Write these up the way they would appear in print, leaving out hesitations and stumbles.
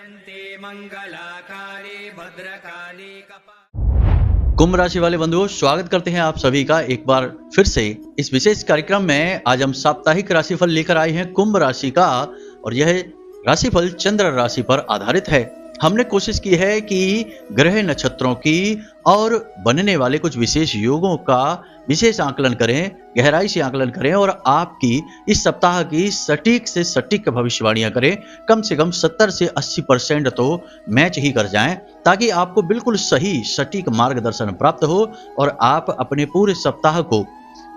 वन्ते मंगलाकाले भद्रकाले कुंभ राशि वाले बंधुओं, स्वागत करते हैं आप सभी का एक बार फिर से इस विशेष कार्यक्रम में। आज हम साप्ताहिक राशिफल लेकर आए हैं कुंभ राशि का, और यह राशिफल चंद्र राशि पर आधारित है। हमने कोशिश की है कि ग्रह नक्षत्रों की और बनने वाले कुछ विशेष योगों का विशेष आकलन करें, गहराई से आकलन करें और आपकी इस सप्ताह की सटीक से सटीक भविष्यवाणियां करें। कम से कम 70 से 80% तो मैच ही कर जाएं, ताकि आपको बिल्कुल सही सटीक मार्गदर्शन प्राप्त हो और आप अपने पूरे सप्ताह को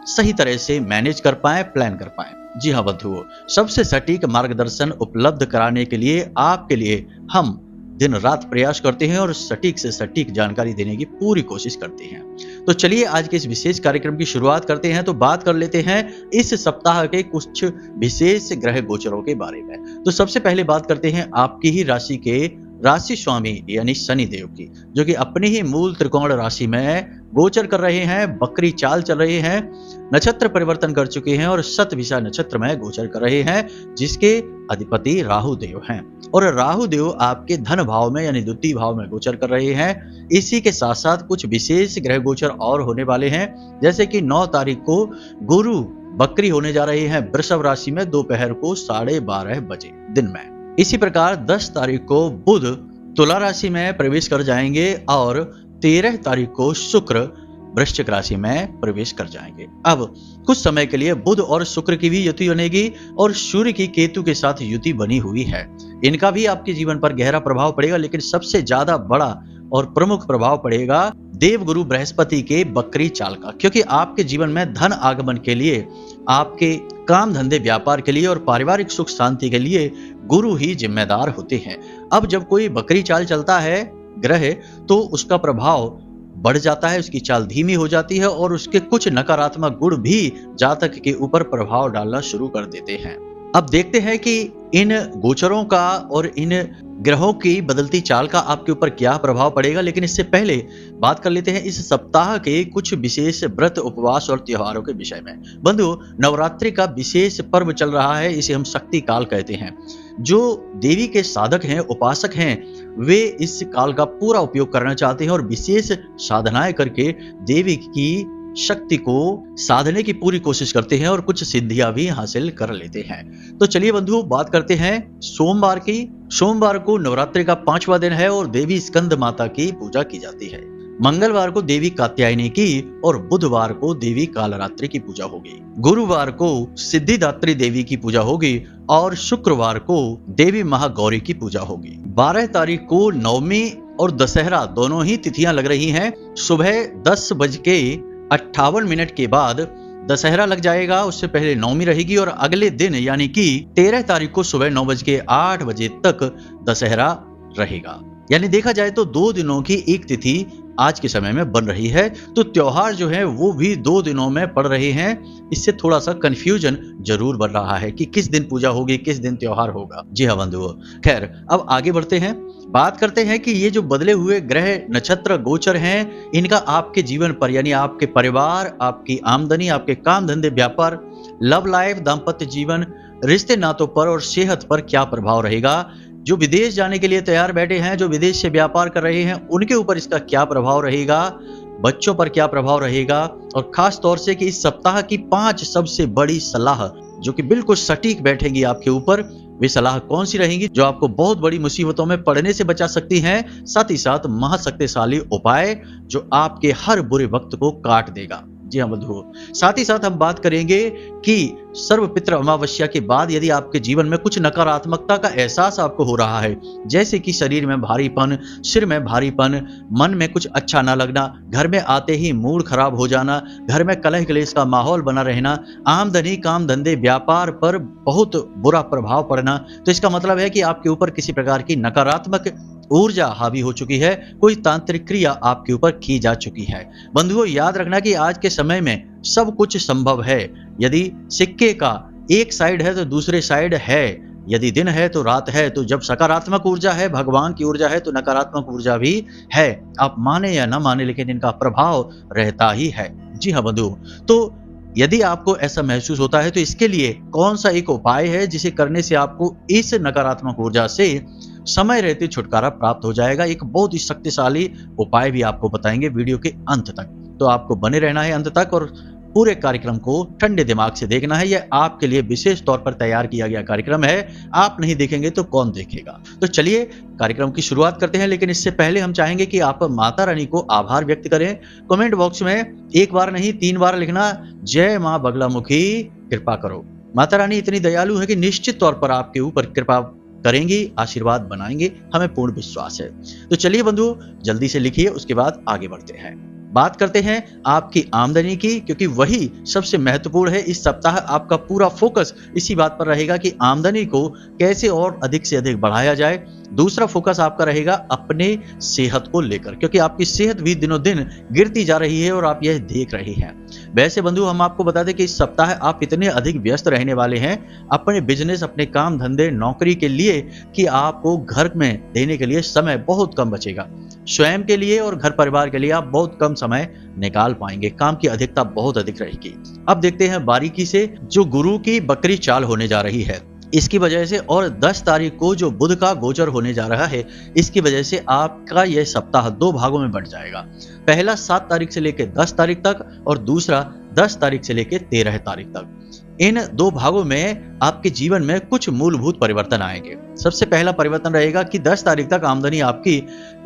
सही तरह से मैनेज कर पाएं, प्लान कर पाएं। जी हाँ बंधुओं, सबसे सटीक मार्गदर्शन उपलब्ध कराने के लिए आपके लिए हम दिन रात प्रयास करते हैं और सटीक से सटीक जानकारी देने की पूरी कोशिश करते हैं। तो चलिए आज के इस विशेष कार्यक्रम की शुरुआत करते हैं। तो बात कर लेते हैं इस सप्ताह के कुछ विशेष ग्रह गोचरों के बारे में। तो सबसे पहले बात करते हैं आपकी ही राशि के राशि स्वामी यानी शनि देव की, जो कि अपनी ही मूल त्रिकोण राशि में गोचर कर रहे हैं, बकरी चाल चल रहे हैं, नक्षत्र परिवर्तन कर चुके हैं और शतभिषा नक्षत्र में गोचर कर रहे हैं, जिसके अधिपति राहु देव हैं। और राहु देव आपके धन भाव में यानी द्वितीय भाव में गोचर कर रहे हैं। इसी के साथ साथ कुछ विशेष ग्रह गोचर और होने वाले हैं, जैसे कि 9 तारीख को गुरु बकरी होने जा रहे हैं वृषभ राशि में दोपहर को 12:30 बजे दिन में। इसी प्रकार 10 तारीख को बुध तुला राशि में प्रवेश कर जाएंगे और 13 तारीख को शुक्र वृश्चिक राशि में प्रवेश कर जाएंगे। अब कुछ समय के लिए बुध और शुक्र की भी युति बनेगी और सूर्य की केतु के साथ युति बनी हुई है। इनका भी आपके जीवन पर गहरा प्रभाव पड़ेगा, लेकिन सबसे ज्यादा बड़ा और प्रमुख प्रभाव पड़ेगा देवगुरु बृहस्पति के बकरी चाल का, क्योंकि आपके जीवन में धन आगमन के लिए, आपके काम धंधे व्यापार के लिए और पारिवारिक सुख शांति के लिए गुरु ही जिम्मेदार होते हैं। अब जब कोई बकरी चाल चलता है ग्रह, तो उसका प्रभाव बढ़ जाता है, उसकी चाल धीमी हो जाती है और उसके कुछ नकारात्मक गुण भी जातक के ऊपर प्रभाव डालना शुरू कर देते हैं। अब देखते हैं कि इन गोचरों का और इन ग्रहों की बदलती चाल का आपके ऊपर क्या प्रभाव पड़ेगा। लेकिन इससे पहले बात कर लेते हैं इस सप्ताह के कुछ विशेष व्रत, उपवास और त्योहारों के विषय में। बंधु, नवरात्रि का विशेष पर्व चल रहा है, इसे हम शक्ति काल कहते हैं। जो देवी के साधक हैं, उपासक हैं, वे इस काल का पूरा उपयोग करना चाहते हैं और विशेष साधनाएं करके देवी की शक्ति को साधने की पूरी कोशिश करते हैं और कुछ सिद्धियां भी हासिल कर लेते हैं। तो चलिए बंधु, बात करते हैं सोमवार की। सोमवार को नवरात्रि का 5वां दिन है और देवी स्कंद माता की पूजा की जाती है। मंगलवार को देवी कात्यायनी की और बुधवार को देवी कालरात्रि की पूजा होगी। गुरुवार को सिद्धिदात्री देवी की पूजा होगी और शुक्रवार को देवी महागौरी की पूजा होगी। 12 तारीख को नवमी और दशहरा दोनों ही तिथियां लग रही हैं। सुबह 10:58 के बाद दशहरा लग जाएगा, उससे पहले नवमी रहेगी और अगले दिन यानी कि 13 तारीख को सुबह 9:08 बजे तक दशहरा रहेगा। यानी देखा जाए तो 2 दिनों की एक तिथि आज के समय में बन रही है। तो त्योहार जो है वो भी 2 दिनों में पड़ रहे हैं। इससे थोड़ा सा कंफ्यूजन जरूर बन रहा है कि किस दिन पूजा होगी, किस दिन त्योहार होगा। जी हाँ बंधुओं, खैर अब आगे बढ़ते हैं। बात करते हैं कि ये जो बदले हुए ग्रह नक्षत्र गोचर हैं, इनका आपके जीवन पर यानी आपके परिवार, आपकी आमदनी, आपके काम धंधे व्यापार, लव लाइफ, दाम्पत्य जीवन, रिश्ते नातों पर और सेहत पर क्या प्रभाव रहेगा। जो विदेश जाने के लिए तैयार बैठे हैं, जो विदेश से व्यापार कर रहे हैं, उनके ऊपर इसका क्या प्रभाव रहेगा, बच्चों पर क्या प्रभाव रहेगा, और खास तौर से कि इस सप्ताह की 5 सबसे बड़ी सलाह जो कि बिल्कुल सटीक बैठेंगी आपके ऊपर, वे सलाह कौन सी रहेंगी जो आपको बहुत बड़ी मुसीबतों में पड़ने से बचा सकती हैं। साथ ही साथ महाशक्तिशाली उपाय जो आपके हर बुरे वक्त को काट देगा। जी हाँ बंधुओं, साथ ही साथ हम बात करेंगे कि सर्वपित्र अमावस्या के बाद यदि आपके जीवन में कुछ नकारात्मकता का एहसास आपको हो रहा है, जैसे कि शरीर में भारीपन, सिर में भारीपन, मन में कुछ अच्छा ना लगना, घर में आते ही मूड खराब हो जाना, घर में कलह क्लेश का माहौल बना रहना, आमदनी, काम धंधे, व्यापार पर बहुत बुरा प्रभाव पड़ना, तो इसका मतलब है कि आपके ऊपर किसी प्रकार की नकारात्मक ऊर्जा हावी हो चुकी है, कोई तांत्रिक क्रिया आपके ऊपर की जा चुकी है। बंधुओं, याद रखना कि आज के समय में सब कुछ संभव है। यदि सिक्के का एक साइड है तो दूसरे साइड है, यदि दिन है तो रात है। तो जब सकारात्मक ऊर्जा है, भगवान की ऊर्जा है, तो नकारात्मक ऊर्जा भी है। आप माने या ना माने, लेकिन इनका प्रभाव रहता ही है। जी हाँ बंधु, तो यदि आपको ऐसा महसूस होता है तो इसके लिए कौन सा एक उपाय है जिसे करने से आपको इस नकारात्मक ऊर्जा से समय रहते छुटकारा प्राप्त हो जाएगा। एक बहुत ही शक्तिशाली उपाय भी आपको बताएंगे वीडियो के अंत तक, तो आपको बने रहना है अंत तक और पूरे कार्यक्रम को ठंडे दिमाग से देखना है। यह आपके लिए विशेष तौर पर तैयार किया गया कार्यक्रम है, आप नहीं देखेंगे तो कौन देखेगा। तो चलिए कार्यक्रम की शुरुआत करते हैं, लेकिन इससे पहले हम चाहेंगे कि आप माता रानी को आभार व्यक्त करें। कमेंट बॉक्स में एक बार नहीं 3 बार लिखना, जय मां बगलामुखी कृपा करो। माता रानी इतनी दयालु है कि निश्चित तौर पर आपके ऊपर कृपा करेंगी, आशीर्वाद बनाएंगे, हमें पूर्ण विश्वास है। तो चलिए बंधुओं, जल्दी से लिखिए, उसके बाद आगे बढ़ते हैं। बात करते हैं आपकी आमदनी की, क्योंकि वही सबसे महत्वपूर्ण है। इस सप्ताह आपका पूरा फोकस इसी बात पर रहेगा कि आमदनी को कैसे और अधिक से अधिक बढ़ाया जाए। दूसरा फोकस आपका रहेगा अपने सेहत को लेकर, क्योंकि आपकी सेहत भी दिनों दिन गिरती जा रही है और आप यह देख रही हैं। वैसे बंधु, हम आपको बता दें कि इस सप्ताह आप इतने अधिक व्यस्त रहने वाले हैं अपने बिजनेस, अपने काम धंधे, नौकरी के लिए कि आपको घर में देने के लिए समय बहुत कम बचेगा। स्वयं के लिए और घर परिवार के लिए आप बहुत कम समय निकाल पाएंगे, काम की अधिकता बहुत अधिक रहेगी। अब देखते हैं बारीकी से जो गुरु की बकरी चाल होने जा रही है, इसकी वजह से, और 10 तारीख को जो बुध का गोचर होने जा रहा है, इसकी वजह से आपका यह सप्ताह 2 भागों में बढ़ जाएगा। पहला 7 तारीख से लेकर 10 तारीख तक और दूसरा 10 तारीख से लेकर 13 तारीख तक। इन 2 भागों में आपके जीवन में कुछ मूलभूत परिवर्तन आएंगे। सबसे पहला परिवर्तन रहेगा कि 10 तारीख तक आमदनी आपकी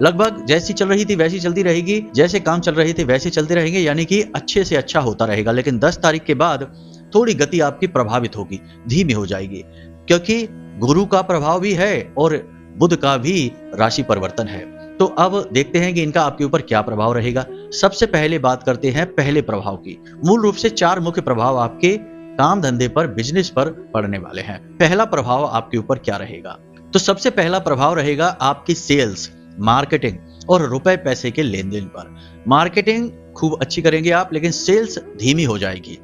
लगभग जैसी चल रही थी वैसी चलती रहेगी, जैसे काम चल रहे थे वैसे चलते रहेंगे, यानी कि अच्छे से अच्छा होता रहेगा। लेकिन 10 तारीख के बाद थोड़ी गति आपकी प्रभावित होगी, धीमी हो जाएगी, क्योंकि गुरु का प्रभाव भी है और बुध का भी राशि परिवर्तन है। तो अब देखते हैं कि इनका आपके ऊपर क्या प्रभाव रहेगा। सबसे पहले बात करते हैं पहले प्रभाव की। मूल रूप से 4 मुख्य प्रभाव आपके काम धंधे पर, बिजनेस पर पड़ने वाले हैं। पहला प्रभाव आपके ऊपर क्या रहेगा? तो सबसे पहला प्रभाव रहेगा आपकी सेल्स, मार्केटिंग और रुपए पैसे के लेन देन पर। मार्केटिंग खूब अच्छी करेंगे आप, लेकिन सेल्स धीमी हो जाएगी।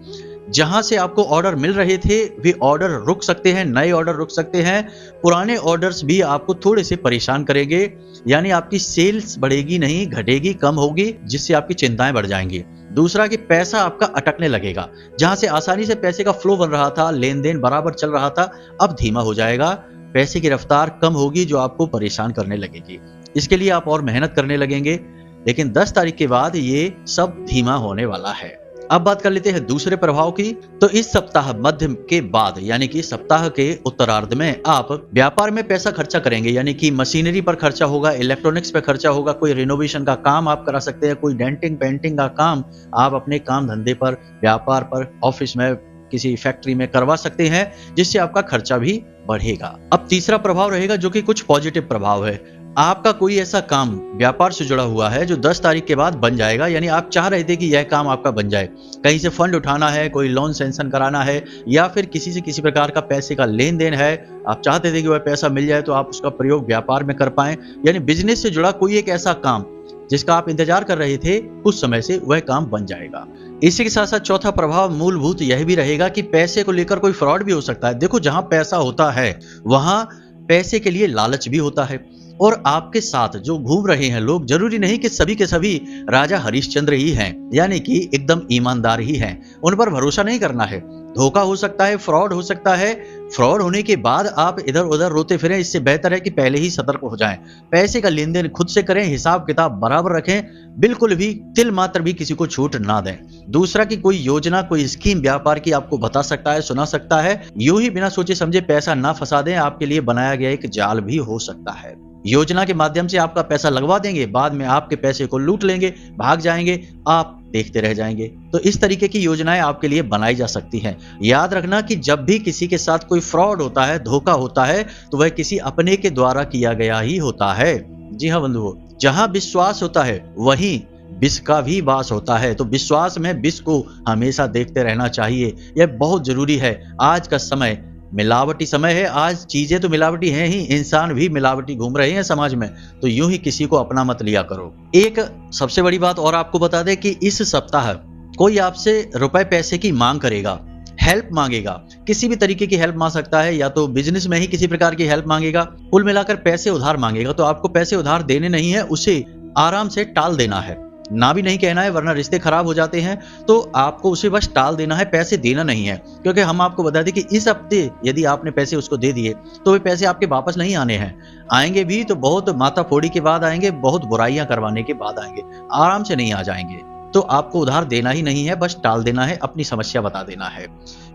जहां से आपको ऑर्डर मिल रहे थे वे ऑर्डर रुक सकते हैं, नए ऑर्डर रुक सकते हैं, पुराने ऑर्डर्स भी आपको थोड़े से परेशान करेंगे। यानी आपकी सेल्स बढ़ेगी नहीं, घटेगी, कम होगी, जिससे आपकी चिंताएं बढ़ जाएंगी। दूसरा कि पैसा आपका अटकने लगेगा, जहां से आसानी से पैसे का फ्लो बन रहा था, लेन देन बराबर चल रहा था, अब धीमा हो जाएगा। पैसे की रफ्तार कम होगी जो आपको परेशान करने लगेगी। इसके लिए आप और मेहनत करने लगेंगे, लेकिन 10 तारीख के बाद ये सब धीमा होने वाला है। अब बात कर लेते हैं दूसरे प्रभाव की। तो इस सप्ताह मध्य के बाद, यानी कि सप्ताह के उत्तरार्ध में आप व्यापार में पैसा खर्चा करेंगे, यानी कि मशीनरी पर खर्चा होगा, इलेक्ट्रॉनिक्स पे खर्चा होगा, कोई रिनोवेशन का काम आप करा सकते हैं, कोई डेंटिंग पेंटिंग का काम आप अपने काम धंधे पर, व्यापार पर, ऑफिस में, किसी फैक्ट्री में करवा सकते हैं, जिससे आपका खर्चा भी बढ़ेगा। अब तीसरा प्रभाव रहेगा जो कि कुछ पॉजिटिव प्रभाव है। आपका कोई ऐसा काम व्यापार से जुड़ा हुआ है जो 10 तारीख के बाद बन जाएगा, यानी आप चाह रहे थे कि यह काम आपका बन जाए। कहीं से फंड उठाना है, कोई लोन सैंक्शन कराना है, या फिर किसी से किसी प्रकार का पैसे का लेन देन है, आप चाहते थे कि वह पैसा मिल जाए तो आप उसका प्रयोग व्यापार में कर पाएं। यानी बिजनेस से जुड़ा कोई एक ऐसा काम जिसका आप इंतजार कर रहे थे, कुछ समय से वह काम बन जाएगा। इसी के साथ साथ चौथा प्रभाव मूलभूत यह भी रहेगा कि पैसे को लेकर कोई फ्रॉड भी हो सकता है। देखो, जहां पैसा होता है वहां पैसे के लिए लालच भी होता है, और आपके साथ जो घूम रहे हैं लोग, जरूरी नहीं कि सभी के सभी राजा हरिश्चंद्र ही हैं, यानी कि एकदम ईमानदार ही हैं। उन पर भरोसा नहीं करना है, धोखा हो सकता है, फ्रॉड हो सकता है। फ्रॉड होने के बाद आप इधर उधर रोते फिरें, इससे बेहतर है कि पहले ही सतर्क हो जाएं। पैसे का लेन देन खुद से करें, हिसाब किताब बराबर रखें, बिल्कुल भी तिल मात्र भी किसी को छूट ना दें। दूसरा कि कोई योजना, कोई स्कीम व्यापार की आपको बता सकता है, सुना सकता है, यूं ही बिना सोचे समझे पैसा ना फंसा दें, आपके लिए बनाया गया एक जाल भी हो सकता है। योजना के माध्यम से आपका पैसा लगवा देंगे, बाद में आपके पैसे को लूट लेंगे, भाग जाएंगे, आप देखते रह जाएंगे। तो इस तरीके की योजनाएं आपके लिए बनाई जा सकती हैं। याद रखना कि जब भी किसी के साथ कोई फ्रॉड होता है, धोखा होता है, तो वह किसी अपने के द्वारा किया गया ही होता है। जी हाँ बंधुओं, जहां विश्वास होता है वहीं विष का भी वास होता है। तो विश्वास में विष को हमेशा देखते रहना चाहिए, यह बहुत जरूरी है। आज का समय मिलावटी समय है, आज चीजें तो मिलावटी हैं ही, इंसान भी मिलावटी घूम रहे हैं समाज में, तो यूं ही किसी को अपना मत लिया करो। एक सबसे बड़ी बात और आपको बता दें कि इस सप्ताह कोई आपसे रुपए पैसे की मांग करेगा, हेल्प मांगेगा, किसी भी तरीके की हेल्प मांग सकता है, या तो बिजनेस में ही किसी प्रकार की हेल्प मांगेगा, कुल मिलाकर पैसे उधार मांगेगा। तो आपको पैसे उधार देने नहीं है, उसे आराम से टाल देना है। ना भी नहीं कहना है, वरना रिश्ते खराब हो जाते हैं। तो आपको उसे बस टाल देना है, पैसे देना नहीं है। क्योंकि हम आपको बता दें कि इस हफ्ते यदि आपने पैसे उसको दे दिए तो वे पैसे आपके वापस नहीं आने हैं। आएंगे भी तो बहुत माताफोड़ी के बाद आएंगे, बहुत बुराइयां करवाने के बाद आएंगे, आराम से नहीं आ जाएंगे। तो आपको उधार देना ही नहीं है, बस टाल देना है, अपनी समस्या बता देना है।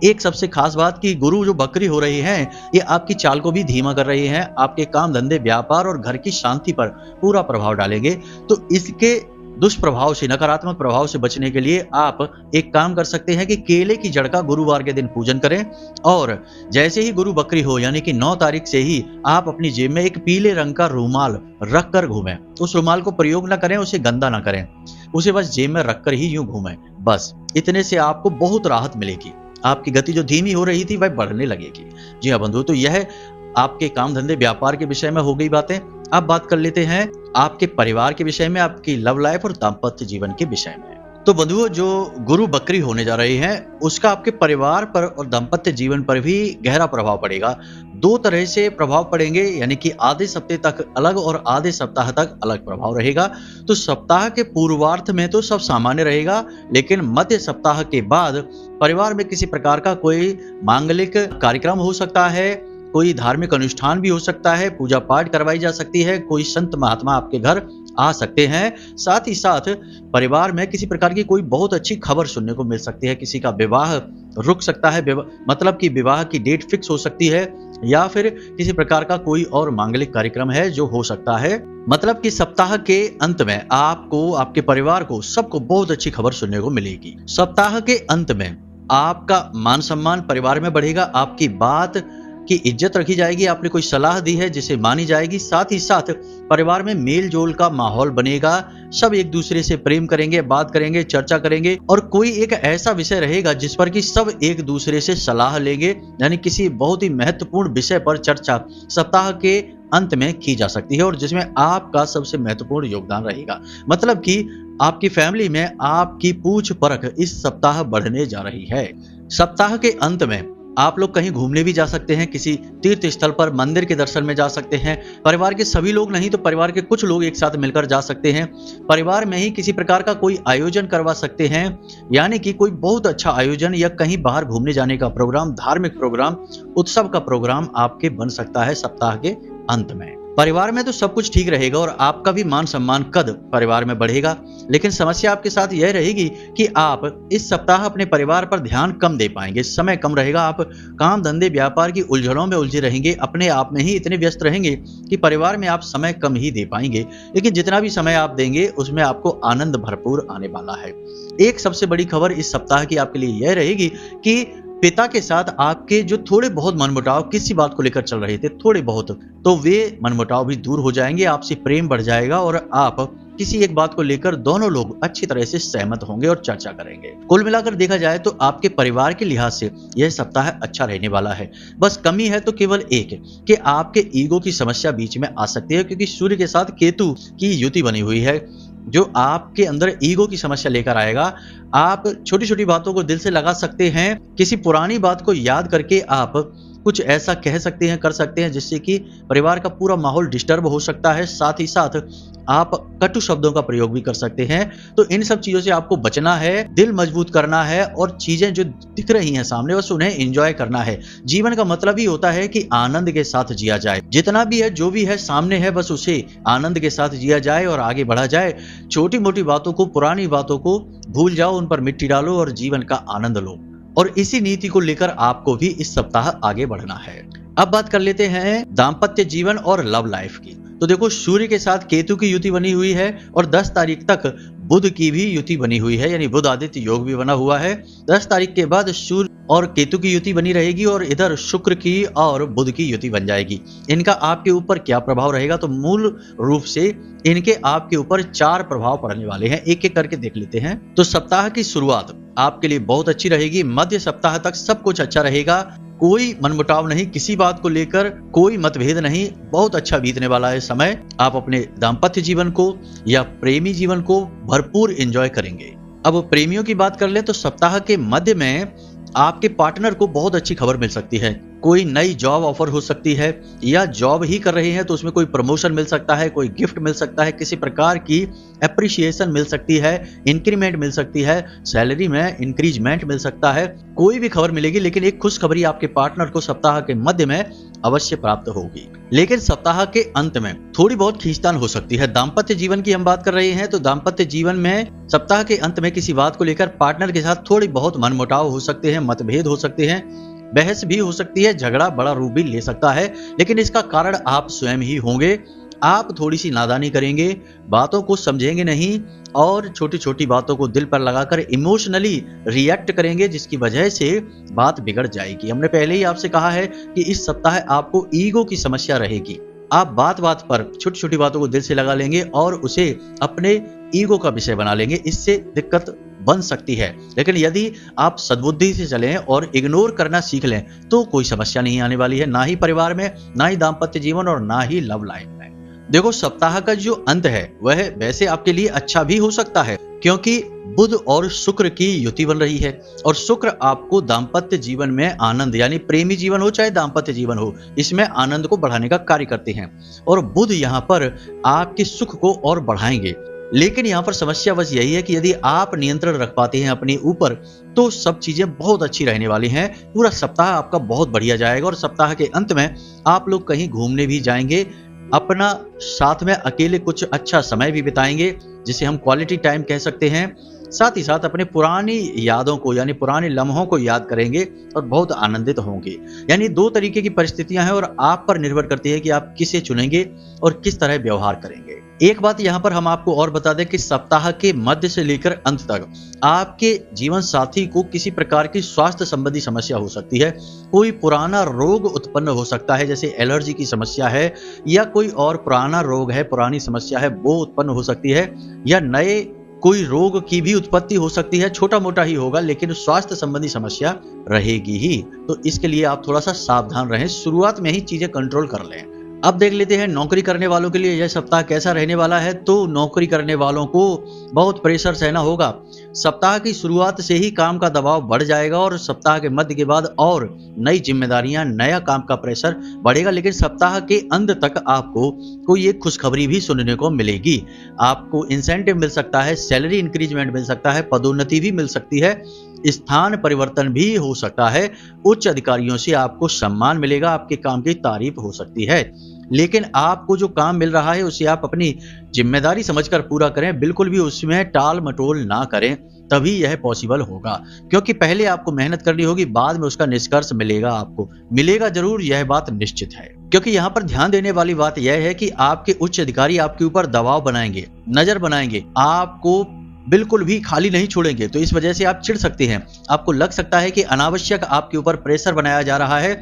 एक सबसे खास बात कि गुरु जो बकरी हो रही हैं, ये आपकी चाल को भी धीमा कर रही हैं, आपके काम धंधे, व्यापार और घर की शांति पर पूरा प्रभाव डालेंगे। तो इसके दुष्प्रभाव से, नकारात्मक प्रभाव से बचने के लिए आप एक काम कर सकते हैं कि केले की जड़ का गुरुवार के दिन पूजन करें, और जैसे ही गुरु बकरी हो यानी कि 9 तारीख से ही आप अपनी जेब में एक पीले रंग का रूमाल रख कर घूमें। उस रूमाल को प्रयोग ना करें, उसे गंदा ना करें, उसे बस जेब में रखकर ही यूं घूमें। बस इतने से आपको बहुत राहत मिलेगी। आपकी गति जो धीमी हो रही थी वह बढ़ने लगेगी। जी हाँ बंधु, तो यह आपके काम धंधे व्यापार के विषय में हो गई बातें। अब बात कर लेते हैं आपके परिवार के विषय में, आपकी लव लाइफ और दाम्पत्य जीवन के विषय में। तो बंधुओं, जो गुरु बकरी होने जा रही हैं उसका आपके परिवार पर और दाम्पत्य जीवन पर भी गहरा प्रभाव पड़ेगा। 2 तरह से प्रभाव पड़ेंगे, यानी कि आधे सप्ताह तक अलग और आधे सप्ताह तक अलग प्रभाव रहेगा। तो सप्ताह के पूर्वार्ध में तो सब सामान्य रहेगा, लेकिन मध्य सप्ताह के बाद परिवार में किसी प्रकार का कोई मांगलिक कार्यक्रम हो सकता है, कोई धार्मिक अनुष्ठान भी हो सकता है, पूजा पाठ करवाई जा सकती है, कोई संत महात्मा आपके घर आ सकते हैं। साथ ही साथ परिवार में किसी प्रकार की कोई बहुत अच्छी खबर सुनने को मिल सकती है। किसी का विवाह रुक सकता है, मतलब कि विवाह की डेट फिक्स हो सकती है, या फिर किसी प्रकार का कोई और मांगलिक कार्यक्रम है जो हो सकता है। मतलब कि सप्ताह के अंत में आपको, आपके परिवार को, सबको बहुत अच्छी खबर सुनने को मिलेगी। सप्ताह के अंत में आपका मान सम्मान परिवार में बढ़ेगा, आपकी बात की इज्जत रखी जाएगी, आपने कोई सलाह दी है जिसे मानी जाएगी। साथ ही साथ परिवार में मेल जोल का माहौल बनेगा, सब एक दूसरे से प्रेम करेंगे, बात करेंगे, चर्चा करेंगे, और कोई एक ऐसा विषय रहेगा जिस पर कि सब एक दूसरे से सलाह लेंगे। यानी किसी बहुत ही महत्वपूर्ण विषय पर चर्चा सप्ताह के अंत में की जा सकती है, और जिसमें आपका सबसे महत्वपूर्ण योगदान रहेगा। मतलब कि आपकी फैमिली में आपकी पूछ परख इस सप्ताह बढ़ने जा रही है। सप्ताह के अंत में आप लोग कहीं घूमने भी जा सकते हैं, किसी तीर्थ स्थल पर, मंदिर के दर्शन में जा सकते हैं। परिवार के सभी लोग नहीं तो परिवार के कुछ लोग एक साथ मिलकर जा सकते हैं। परिवार में ही किसी प्रकार का कोई आयोजन करवा सकते हैं, यानी कि कोई बहुत अच्छा आयोजन या कहीं बाहर घूमने जाने का प्रोग्राम, धार्मिक प्रोग्राम, उत्सव का प्रोग्राम आपके बन सकता है सप्ताह के अंत में। परिवार में तो सब कुछ ठीक रहेगा और आपका भी मान सम्मान कद परिवार में बढ़ेगा, लेकिन समस्या आपके साथ यह रहेगी कि आप इस सप्ताह अपने परिवार पर ध्यान कम दे पाएंगे, समय कम रहेगा, आप काम धंधे व्यापार की उलझनों में उलझे रहेंगे, अपने आप में ही इतने व्यस्त रहेंगे कि परिवार में आप समय कम ही दे पाएंगे। लेकिन जितना भी समय आप देंगे उसमें आपको आनंद भरपूर आने वाला है। एक सबसे बड़ी खबर इस सप्ताह की आपके लिए यह रहेगी कि पिता के साथ आपके जो थोड़े बहुत मनमुटाव किसी बात को लेकर चल रहे थे, थोड़े बहुत, तो वे मनमुटाव भी दूर हो जाएंगे, आपसे प्रेम बढ़ जाएगा और आप किसी एक बात को लेकर दोनों लोग अच्छी तरह से सहमत होंगे और चर्चा करेंगे। कुल मिलाकर देखा जाए तो आपके परिवार के लिहाज से यह सप्ताह अच्छा रहने वाला है। बस कमी है तो केवल एक कि आपके ईगो की समस्या बीच में आ सकती है, क्योंकि सूर्य के साथ केतु की युति बनी हुई है जो आपके अंदर ईगो की समस्या लेकर आएगा। आप छोटी छोटी बातों को दिल से लगा सकते हैं, किसी पुरानी बात को याद करके आप कुछ ऐसा कह सकते हैं, कर सकते हैं जिससे कि परिवार का पूरा माहौल डिस्टर्ब हो सकता है। साथ ही साथ आप कटु शब्दों का प्रयोग भी कर सकते हैं। तो इन सब चीजों से आपको बचना है, दिल मजबूत करना है और चीजें जो दिख रही हैं सामने बस उन्हें एंजॉय करना है। जीवन का मतलब ही होता है कि आनंद के साथ जिया जाए, जितना भी है जो भी है सामने है बस उसे आनंद के साथ जिया जाए और आगे बढ़ा जाए। छोटी मोटी बातों को, पुरानी बातों को भूल जाओ, उन पर मिट्टी डालो और जीवन का आनंद लो। और इसी नीति को लेकर आपको भी इस सप्ताह आगे बढ़ना है। अब बात कर लेते हैं दाम्पत्य जीवन और लव लाइफ की। तो देखो, सूर्य के साथ केतु की युति बनी हुई है और 10 तारीख तक बुध की भी युति बनी हुई है, यानी बुध आदित्य योग भी बना हुआ है। 10 तारीख के बाद सूर्य और केतु की युति बनी रहेगी और इधर शुक्र की और बुध की युति बन जाएगी। इनका आपके ऊपर क्या प्रभाव रहेगा, तो मूल रूप से इनके आपके ऊपर 4 प्रभाव पड़ने वाले हैं। एक एक करके देख लेते हैं। तो सप्ताह की शुरुआत आपके लिए बहुत अच्छी रहेगी। मध्य सप्ताह तक सब कुछ अच्छा रहेगा, कोई मनमुटाव नहीं, किसी बात को लेकर कोई मतभेद नहीं, बहुत अच्छा बीतने वाला है समय। आप अपने दाम्पत्य जीवन को या प्रेमी जीवन को भरपूर एंजॉय करेंगे। अब प्रेमियों की बात कर ले तो सप्ताह के मध्य में आपके पार्टनर को बहुत अच्छी खबर मिल सकती है। कोई नई जॉब ऑफर हो सकती है, या जॉब ही कर रहे हैं तो उसमें कोई प्रमोशन मिल सकता है, कोई गिफ्ट मिल सकता है, किसी प्रकार की एप्रिसिएशन मिल सकती है, इंक्रीमेंट मिल सकती है, सैलरी में इंक्रीजमेंट मिल सकता है, कोई भी खबर मिलेगी। लेकिन एक खुशखबरी आपके पार्टनर को सप्ताह के मध्य में अवश्य प्राप्त होगी। लेकिन सप्ताह के अंत में थोड़ी बहुत खींचतान हो सकती है। दाम्पत्य जीवन की हम बात कर रहे हैं तो दाम्पत्य जीवन में सप्ताह के अंत में किसी बात को लेकर पार्टनर के साथ थोड़ी बहुत मनमुटाव हो सकते हैं, मतभेद हो सकते हैं, बहस भी हो सकती है, झगड़ा बड़ा रूप भी ले सकता है। लेकिन इसका कारण आप स्वयं ही होंगे। आप थोड़ी सी नादानी करेंगे, बातों को समझेंगे नहीं और छोटी छोटी बातों को दिल पर लगाकर इमोशनली रिएक्ट करेंगे, जिसकी वजह से बात बिगड़ जाएगी। हमने पहले ही आपसे कहा है कि इस सप्ताह आपको ईगो की समस्या रहेगी। आप बात बात पर छोटी छोटी बातों को दिल से लगा लेंगे और उसे अपने ईगो का विषय बना लेंगे। इससे दिक्कत बन सकती है। लेकिन यदि आप सद्बुद्धि से चलें और इग्नोर करना सीख लें तो कोई समस्या नहीं आने वाली है, ना ही परिवार में, ना ही दाम्पत्य जीवन और ना ही लव लाइफ में। देखो, सप्ताह का जो अंत है वह वैसे आपके लिए अच्छा भी हो सकता है, क्योंकि बुध और शुक्र की युति बन रही है और शुक्र आपको दाम्पत्य जीवन में आनंद, यानी प्रेमी जीवन हो चाहे दाम्पत्य जीवन हो, इसमें आनंद को बढ़ाने का कार्य करते हैं और बुध यहाँ पर आपके सुख को और बढ़ाएंगे। लेकिन यहाँ पर समस्या बस यही है कि यदि आप नियंत्रण रख पाते हैं अपने ऊपर तो सब चीजें बहुत अच्छी रहने वाली हैं। पूरा सप्ताह आपका बहुत बढ़िया जाएगा और सप्ताह के अंत में आप लोग कहीं घूमने भी जाएंगे, अपना साथ में अकेले कुछ अच्छा समय भी बिताएंगे, जिसे हम क्वालिटी टाइम कह सकते हैं। साथ ही साथ अपने पुरानी यादों को, यानी पुराने लम्हों को याद करेंगे और बहुत आनंदित होंगे। यानी दो तरीके की परिस्थितियां हैं और आप पर निर्भर करती है कि आप किसे चुनेंगे और किस तरह व्यवहार करेंगे। एक बात यहाँ पर हम आपको और बता दें कि सप्ताह के मध्य से लेकर अंत तक आपके जीवन साथी को किसी प्रकार की स्वास्थ्य संबंधी समस्या हो सकती है। कोई पुराना रोग उत्पन्न हो सकता है, जैसे एलर्जी की समस्या है या कोई और पुराना रोग है, पुरानी समस्या है, वो उत्पन्न हो सकती है, या नए कोई रोग की भी उत्पत्ति हो सकती है। छोटा मोटा ही होगा लेकिन स्वास्थ्य संबंधी समस्या रहेगी ही। तो इसके लिए आप थोड़ा सा सावधान रहें, शुरुआत में ही चीजें कंट्रोल कर लें। अब देख लेते हैं नौकरी करने वालों के लिए यह सप्ताह कैसा रहने वाला है। तो नौकरी करने वालों को बहुत प्रेशर सहना होगा। सप्ताह की शुरुआत से ही काम का दबाव बढ़ जाएगा और सप्ताह के मध्य के बाद और नई जिम्मेदारियां, नया काम का प्रेशर बढ़ेगा। लेकिन सप्ताह के अंत तक आपको कोई एक खुशखबरी भी सुनने को मिलेगी। आपको इंसेंटिव मिल सकता है, सैलरी इंक्रीजमेंट मिल सकता है, पदोन्नति भी मिल सकती है, स्थान परिवर्तन भी हो सकता है, उच्च अधिकारियों से आपको सम्मान मिलेगा, आपके काम की तारीफ हो सकती है। लेकिन आपको जो काम मिल रहा है उसे आप अपनी जिम्मेदारी समझकर पूरा करें, बिल्कुल भी उसमें टाल मटोल ना करें, तभी यह पॉसिबल होगा। क्योंकि पहले आपको मेहनत करनी होगी, बाद में उसका निष्कर्ष मिलेगा, आपको मिलेगा जरूर, यह बात निश्चित है। क्योंकि यहाँ पर ध्यान देने वाली बात यह है कि आपके उच्च अधिकारी आपके ऊपर दबाव बनाएंगे, नजर बनाएंगे, आपको बिल्कुल भी खाली नहीं छोड़ेंगे। तो इस वजह से आप चिढ़ सकते हैं, आपको लग सकता है कि अनावश्यक आपके ऊपर प्रेशर बनाया जा रहा है,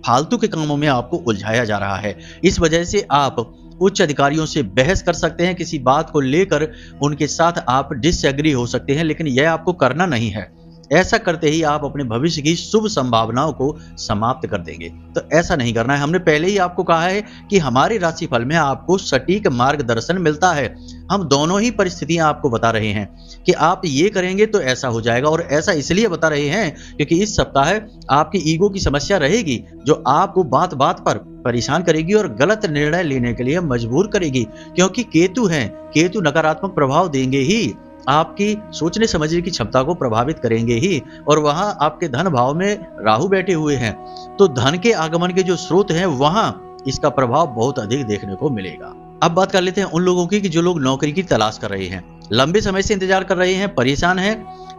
फालतू के कामों में आपको उलझाया जा रहा है। इस वजह से आप उच्च अधिकारियों से बहस कर सकते हैं, किसी बात को लेकर उनके साथ आप डिसएग्री हो सकते हैं, लेकिन यह आपको करना नहीं है। ऐसा करते ही आप अपने भविष्य की शुभ संभावनाओं को समाप्त कर देंगे। तो ऐसा नहीं करना है। हमने पहले ही आपको कहा है कि हमारे राशिफल में आपको सटीक मार्गदर्शन मिलता है। हम दोनों ही परिस्थितियां आपको बता रहे हैं कि आप ये करेंगे तो ऐसा हो जाएगा, और ऐसा इसलिए बता रहे हैं क्योंकि इस सप्ताह आपकी ईगो की समस्या रहेगी जो आपको बात बात पर परेशान करेगी और गलत निर्णय लेने के लिए मजबूर करेगी। क्योंकि केतु हैं, केतु नकारात्मक प्रभाव देंगे ही, आपकी सोचने समझने की क्षमता को प्रभावित करेंगे ही, और वहां आपके धन भाव में राहु बैठे हुए हैं, तो धन के आगमन के जो स्रोत हैं वहां इसका प्रभाव बहुत अधिक देखने को मिलेगा। अब बात कर लेते हैं उन लोगों की कि जो लोग नौकरी की तलाश कर रहे हैं, लंबे समय से इंतजार कर रहे हैं, परेशान हैं।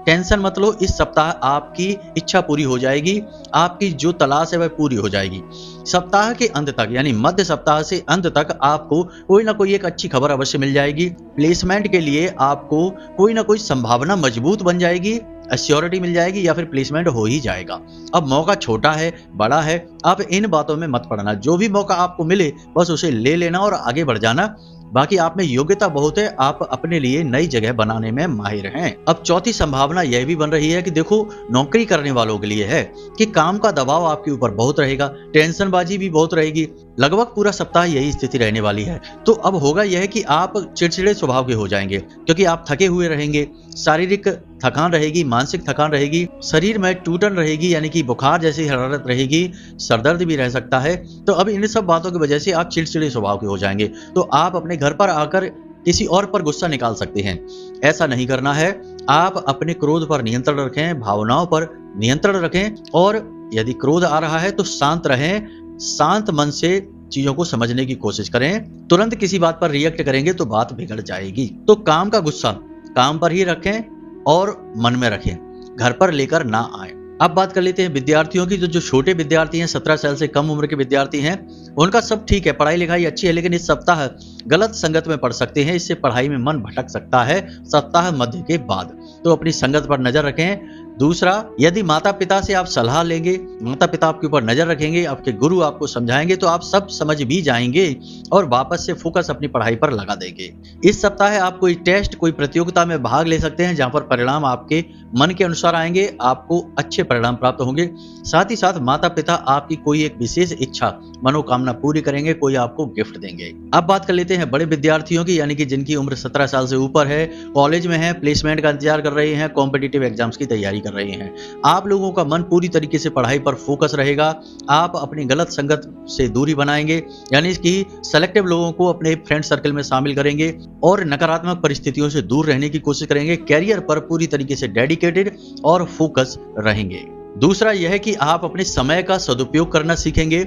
टेंशन मत लो, इस सप्ताह आपकी इच्छा पूरी हो जाएगी, आपकी जो तलाश है वह पूरी हो जाएगी। सप्ताह के अंत तक, यानी मध्य सप्ताह से अंत तक आपको कोई ना कोई एक अच्छी खबर अवश्य मिल जाएगी। प्लेसमेंट के लिए आपको कोई ना कोई संभावना मजबूत बन जाएगी, एश्योरिटी मिल जाएगी, या फिर प्लेसमेंट हो ही जाएगा। अब मौका छोटा है बड़ा है, आप इन बातों में मत पड़ना। जो भी मौका आपको मिले बस उसे ले लेना और आगे बढ़ जाना। बाकी आप में योग्यता बहुत है, आप अपने लिए नई जगह बनाने में माहिर हैं। अब चौथी संभावना यह भी बन रही है कि देखो, नौकरी करने वालों के लिए है कि काम का दबाव आपके ऊपर बहुत रहेगा, टेंशनबाजी भी बहुत रहेगी, लगभग पूरा सप्ताह यही स्थिति रहने वाली है। तो अब होगा यह कि आप चिड़चिड़े स्वभाव के हो जाएंगे, क्योंकि आप थके हुए रहेंगे, शारीरिक थकान रहेगी, मानसिक थकान रहेगी, शरीर में टूटन रहेगी यानी कि बुखार जैसी हरारत रहेगी, सरदर्द भी रह सकता है। तो अब इन सब बातों की वजह से आप चिड़चिड़े स्वभाव के हो जाएंगे। तो आप अपने घर पर आकर किसी और पर गुस्सा निकाल सकते हैं। ऐसा नहीं करना है। आप अपने क्रोध पर नियंत्रण रखें, भावनाओं पर नियंत्रण रखें, और यदि क्रोध आ रहा है तो शांत रहें, शांत मन से चीजों को समझने की कोशिश करें। तुरंत किसी बात पर रिएक्ट करेंगे तो बात बिगड़ जाएगी। तो काम का गुस्सा काम पर ही रखें और मन में रखें, घर पर लेकर ना आए। अब बात कर लेते हैं विद्यार्थियों की। जो छोटे विद्यार्थी हैं, 17 साल से कम उम्र के विद्यार्थी हैं, उनका सब ठीक है, पढ़ाई लिखाई अच्छी है, लेकिन इस सप्ताह गलत संगत में पड़ सकते हैं। इससे पढ़ाई में मन भटक सकता है सप्ताह मध्य के बाद। तो अपनी संगत पर नजर रखें। दूसरा, यदि माता पिता से आप सलाह लेंगे, माता पिता आपके ऊपर नजर रखेंगे, आपके गुरु आपको समझाएंगे, तो आप सब समझ भी जाएंगे और वापस से फोकस अपनी पढ़ाई पर लगा देंगे। इस सप्ताह आप कोई टेस्ट, कोई प्रतियोगिता में भाग ले सकते हैं, जहां पर परिणाम आपके मन के अनुसार आएंगे, आपको अच्छे परिणाम प्राप्त होंगे। साथ ही साथ माता पिता आपकी कोई एक विशेष इच्छा, मनोकामना पूरी करेंगे, कोई आपको गिफ्ट देंगे। अब बात कर लेते हैं बड़े विद्यार्थियों की, यानी कि जिनकी उम्र 17 साल से ऊपर है, कॉलेज में है, प्लेसमेंट का इंतजार कर रहे हैं, कॉम्पिटिटिव एग्जाम्स की तैयारी कर रहे हैं। आप लोगों का मन पूरी तरीके से पढ़ाई पर फोकस रहेगा। आप अपनी गलत संगत से दूरी बनाएंगे, यानी कि सेलेक्टिव लोगों को अपने फ्रेंड सर्कल में शामिल करेंगे और नकारात्मक परिस्थितियों से दूर रहने की कोशिश करेंगे। कैरियर पर पूरी तरीके से डेडिकेटेड और फोकस रहेंगे। दूसरा यह है कि आप अपने समय का सदुपयोग करना सीखेंगे,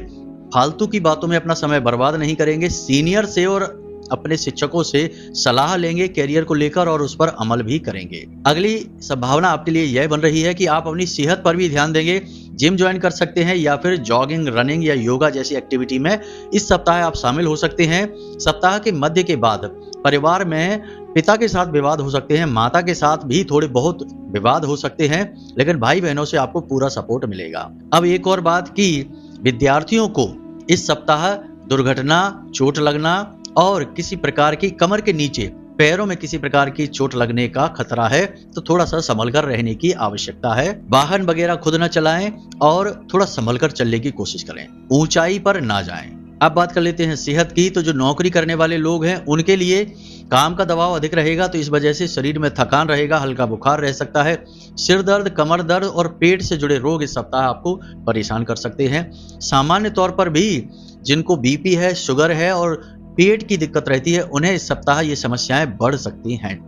फालतू की बातों में अपना समय बर्बाद नहीं करेंगे, सीनियर से और अपने शिक्षकों से सलाह लेंगे कैरियर को लेकर और उस पर अमल भी करेंगे। अगली संभावना आपके लिए यह बन रही है कि आप अपनी सेहत पर भी ध्यान देंगे। जिम ज्वाइन कर सकते हैं या फिर जॉगिंग, रनिंग या योगा जैसी एक्टिविटी में इस सप्ताह आप शामिल हो सकते हैं। सप्ताह के मध्य के बाद परिवार में पिता के साथ विवाद हो सकते हैं, माता के साथ भी थोड़े बहुत विवाद हो सकते हैं, लेकिन भाई बहनों से आपको पूरा सपोर्ट मिलेगा। अब एक और बात कि विद्यार्थियों को इस सप्ताह दुर्घटना, चोट लगना और किसी प्रकार की कमर के नीचे पैरों में किसी प्रकार की चोट लगने का खतरा है, तो थोड़ा सा संभल कर रहने की आवश्यकता है। वाहन वगैरह खुद न चलाएं और थोड़ा संभल कर चलने की कोशिश करें, ऊंचाई पर ना जाएं। अब बात कर लेते हैं सेहत की। तो जो नौकरी करने वाले लोग हैं उनके लिए काम का दबाव अधिक रहेगा, तो इस वजह से शरीर में थकान रहेगा, हल्का बुखार रह सकता है, सिर दर्द, कमर दर्द और पेट से जुड़े रोग इस सप्ताह आपको परेशान कर सकते हैं। सामान्य तौर पर भी जिनको बीपी है, शुगर है और पेट की दिक्कत रहती है, उन्हें इस सप्ताह ये समस्याएं बढ़ सकती हैं।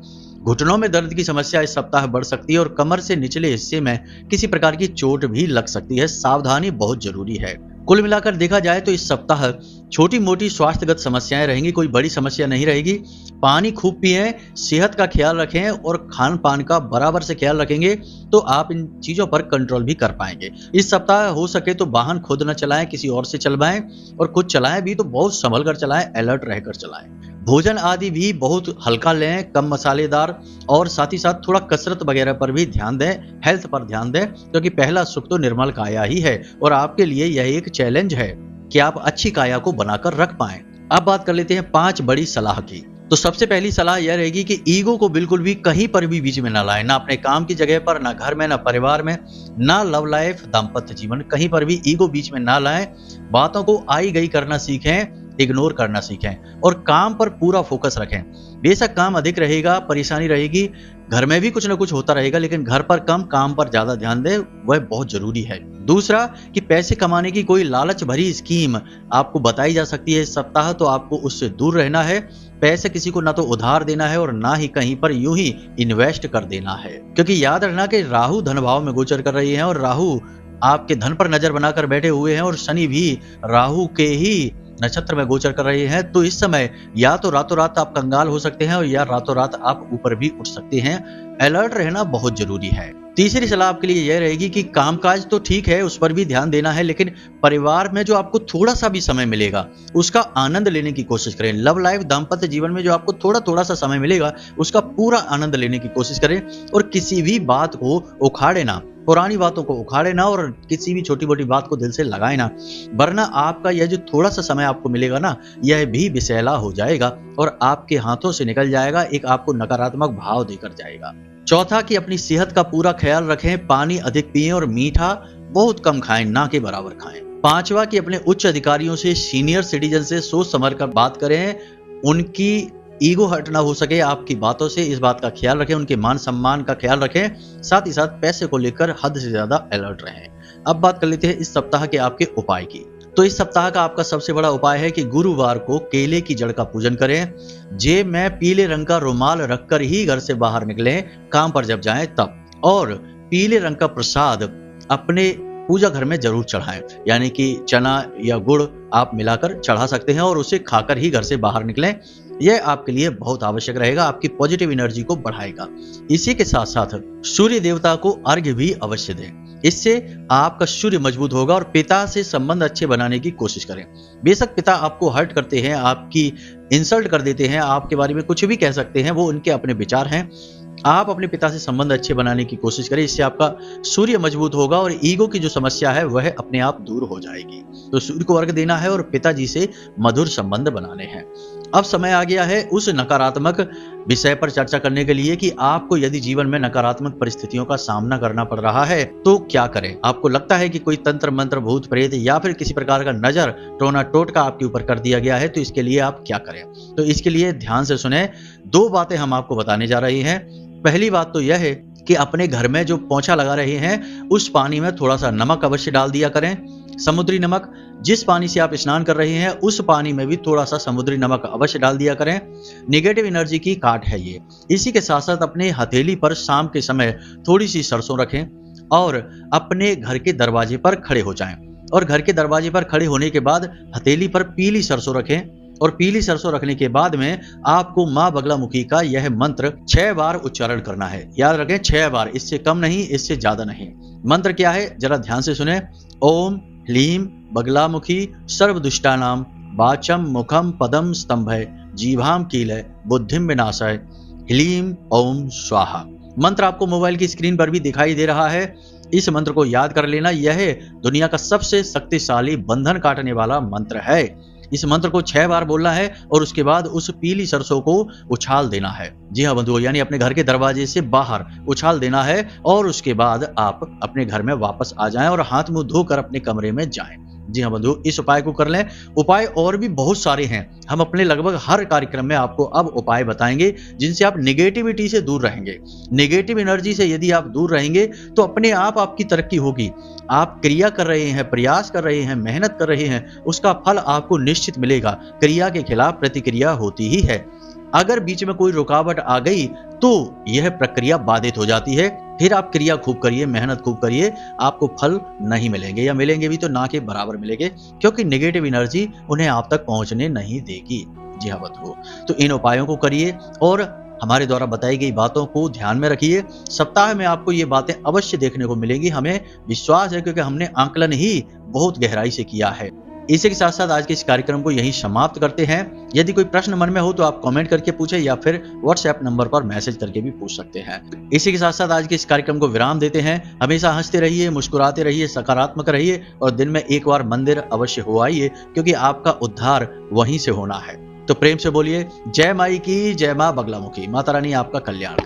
घुटनों में दर्द की समस्या इस सप्ताह बढ़ सकती है और कमर से निचले हिस्से में किसी प्रकार की चोट भी लग सकती है। सावधानी बहुत जरूरी है। कुल मिलाकर देखा जाए तो इस सप्ताह छोटी मोटी स्वास्थ्यगत समस्याएं रहेंगी, कोई बड़ी समस्या नहीं रहेगी। पानी खूब पिएं, सेहत का ख्याल रखें और खान पान का बराबर से ख्याल रखेंगे तो आप इन चीजों पर कंट्रोल भी कर पाएंगे। इस सप्ताह हो सके तो वाहन खुद न चलाएं, किसी और से चलवाएं, और खुद चलाएं भी तो बहुत संभल कर चलाएं, अलर्ट रहकर चलाएं। भोजन आदि भी बहुत हल्का लें, कम मसालेदार, और साथ ही साथ थोड़ा कसरत वगैरह पर भी ध्यान दें, हेल्थ पर ध्यान दें, क्योंकि पहला सुख तो निर्मल काया ही है और आपके लिए यह एक चैलेंज है कि आप अच्छी काया को बनाकर रख पाएं। अब बात कर लेते हैं 5 बड़ी सलाह की। तो सबसे पहली सलाह यह रहेगी कि ईगो को बिल्कुल भी कहीं पर भी बीच में ना लाएं, ना अपने काम की जगह पर, ना घर में, ना परिवार में, ना लव लाइफ, दाम्पत्य जीवन, कहीं पर भी ईगो बीच में ना लाएं। बातों को आई गई करना सीखें, इग्नोर करना सीखें और काम पर पूरा फोकस रखें। बेशक काम अधिक रहेगा, परेशानी रहेगी, घर में भी कुछ ना कुछ होता रहेगा, लेकिन घर पर कम, काम पर ज्यादा ध्यान दें, वह बहुत जरूरी है। दूसरा कि पैसे कमाने की कोई लालच भरी स्कीम आपको बताई जा सकती है इस सप्ताह, तो आपको उससे दूर रहना है। पैसे किसी को ना तो उधार देना है और ना ही कहीं पर यूं ही इन्वेस्ट कर देना है, क्योंकि याद रखना कि राहु धन भाव में गोचर कर रही है और राहु आपके धन पर नजर बनाकर बैठे हुए हैं और शनि भी राहु के ही नक्षत्र में गोचर कर रहे हैं। तो इस समय या तो रातों रात आप कंगाल हो सकते हैं और या रातों रात आप ऊपर भी उठ सकते हैं। अलर्ट रहना बहुत जरूरी है। तीसरी सलाह आपके लिए यह रहेगी कि कामकाज तो ठीक है, उस पर भी ध्यान देना है, लेकिन परिवार में जो आपको थोड़ा सा भी समय मिलेगा उसका आनंद लेने की कोशिश करें। लव लाइफ, दाम्पत्य जीवन में जो आपको थोड़ा सा समय मिलेगा उसका पूरा आनंद लेने की कोशिश करें और किसी भी बात को उखाड़े ना, पुरानी बातों को उखाड़े ना और किसी भी छोटी मोटी बात को दिल से लगाए ना, वरना आपका यह जो थोड़ा सा समय आपको मिलेगा ना, यह भी विषैला हो जाएगा और आपके हाथों से निकल जाएगा, एक आपको नकारात्मक भाव देकर जाएगा। चौथा कि अपनी सेहत का पूरा ख्याल रखें, पानी अधिक पिएं और मीठा बहुत कम खाएं, ना के बराबर खाएं। पांचवा कि अपने उच्च अधिकारियों से, सीनियर सिटीजन से सोच समझ कर बात करें, उनकी ईगो हर्ट ना हो सके आपकी बातों से, इस बात का ख्याल रखें, उनके मान सम्मान का ख्याल रखें, साथ ही साथ पैसे को लेकर हद से ज्यादा अलर्ट रहें। अब बात कर लेते हैं इस सप्ताह के आपके उपाय की। तो इस सप्ताह का आपका सबसे बड़ा उपाय है कि गुरुवार को केले की जड़ का पूजन करें, जेब में पीले रंग का रुमाल रखकर ही घर से बाहर निकलें, काम पर जब जाएं तब, और पीले रंग का प्रसाद अपने पूजा घर में जरूर चढ़ाएं, यानी कि चना या गुड़ आप मिलाकर चढ़ा सकते हैं और उसे खाकर ही घर से बाहर निकलें। यह आपके लिए बहुत आवश्यक रहेगा, आपकी पॉजिटिव एनर्जी को बढ़ाएगा। इसी के साथ साथ सूर्य देवता को अर्घ्य भी अवश्य दें, इससे आपका सूर्य मजबूत होगा। और पिता से संबंध अच्छे बनाने की कोशिश करें। बेशक पिता आपको हर्ट करते हैं, आपकी इंसल्ट कर देते हैं, आपके बारे में कुछ भी कह सकते हैं, वो उनके अपने विचार हैं। आप अपने पिता से संबंध अच्छे बनाने की कोशिश करें, इससे आपका सूर्य मजबूत होगा और ईगो की जो समस्या है वह अपने आप दूर हो जाएगी। तो सूर्य को अर्घ देना है और पिताजी से मधुर संबंध बनाने हैं। अब समय आ गया है उस नकारात्मक विषय पर चर्चा करने के लिए कि आपको यदि जीवन में नकारात्मक परिस्थितियों का सामना करना पड़ रहा है तो क्या करें। आपको लगता है कि कोई तंत्र मंत्र, भूत प्रेत या फिर किसी प्रकार का नजर, टोना टोटका आपके ऊपर कर दिया गया है, तो इसके लिए आप क्या करें। तो इसके लिए ध्यान से सुने, दो बातें हम आपको बताने जा रहे हैं। पहली बात तो यह है कि अपने घर में जो पोंछा लगा रहे हैं उस पानी में थोड़ा सा नमक अवश्य डाल दिया करें, समुद्री नमक। जिस पानी से आप स्नान कर रहे हैं उस पानी में भी थोड़ा सा समुद्री नमक अवश्य डाल दिया करें। निगेटिव एनर्जी की काट है ये। इसी के साथ साथ अपने हथेली पर शाम के समय थोड़ी सी सरसों रखें और अपने घर के दरवाजे पर खड़े हो जाएं। और घर के दरवाजे पर खड़े होने के बाद हथेली पर पीली सरसों रखें और पीली सरसों रखने के बाद में आपको माँ बगलामुखी का यह मंत्र 6 बार उच्चारण करना है। याद रखें 6 बार, इससे कम नहीं, इससे ज्यादा नहीं। मंत्र क्या है जरा ध्यान से सुने। ओम ह्लीम बगलामुखी सर्वदुष्टानाम वाचम मुखम पदम स्तंभय जीभाम कीलय बुद्धिम विनाशय ह्लीम ओम स्वाहा। मंत्र आपको मोबाइल की स्क्रीन पर भी दिखाई दे रहा है। इस मंत्र को याद कर लेना, यह दुनिया का सबसे शक्तिशाली बंधन काटने वाला मंत्र है। इस मंत्र को 6 बार बोलना है और उसके बाद उस पीली सरसों को उछाल देना है। जी हाँ बंधुओं, यानी अपने घर के दरवाजे से बाहर उछाल देना है और उसके बाद आप अपने घर में वापस आ जाएं और हाथ मुंह धोकर अपने कमरे में जाएं। जी हाँ बंधुओं, इस उपाय को कर लें। उपाय और भी बहुत सारे हैं, हम अपने लगभग हर कार्यक्रम में आपको अब उपाय बताएंगे जिनसे आप नेगेटिविटी से दूर रहेंगे। नेगेटिव एनर्जी से यदि आप दूर रहेंगे तो अपने आप आपकी तरक्की होगी। आप क्रिया कर रहे हैं, प्रयास कर रहे हैं, मेहनत कर रहे हैं, उसका फल आपको निश्चित मिलेगा। क्रिया के खिलाफ प्रतिक्रिया होती ही है। अगर बीच में कोई रुकावट आ गई तो यह प्रक्रिया बाधित हो जाती है। फिर आप क्रिया खूब करिए, मेहनत खूब करिए, आपको फल नहीं मिलेंगे या मिलेंगे भी तो ना के बराबर मिलेंगे, क्योंकि नेगेटिव एनर्जी उन्हें आप तक पहुंचने नहीं देगी। जी हाँ बंधुओं, तो इन उपायों को करिए और हमारे द्वारा बताई गई बातों को ध्यान में रखिए। सप्ताह में आपको ये बातें अवश्य देखने को मिलेंगी, हमें विश्वास है, क्योंकि हमने आंकलन ही बहुत गहराई से किया है। इसी के साथ साथ आज के इस कार्यक्रम को यहीं समाप्त करते हैं। यदि कोई प्रश्न मन में हो तो आप कमेंट करके पूछें या फिर व्हाट्सएप नंबर पर मैसेज करके भी पूछ सकते हैं। इसी के साथ साथ आज के इस कार्यक्रम को विराम देते हैं। हमेशा हंसते रहिए, मुस्कुराते रहिए, सकारात्मक रहिए और दिन में एक बार मंदिर अवश्य हो आइए, क्योंकि आपका उद्धार वहीं से होना है। तो प्रेम से बोलिए जय माई की, जय माँ बगलामुखी। माता रानी आपका कल्याण।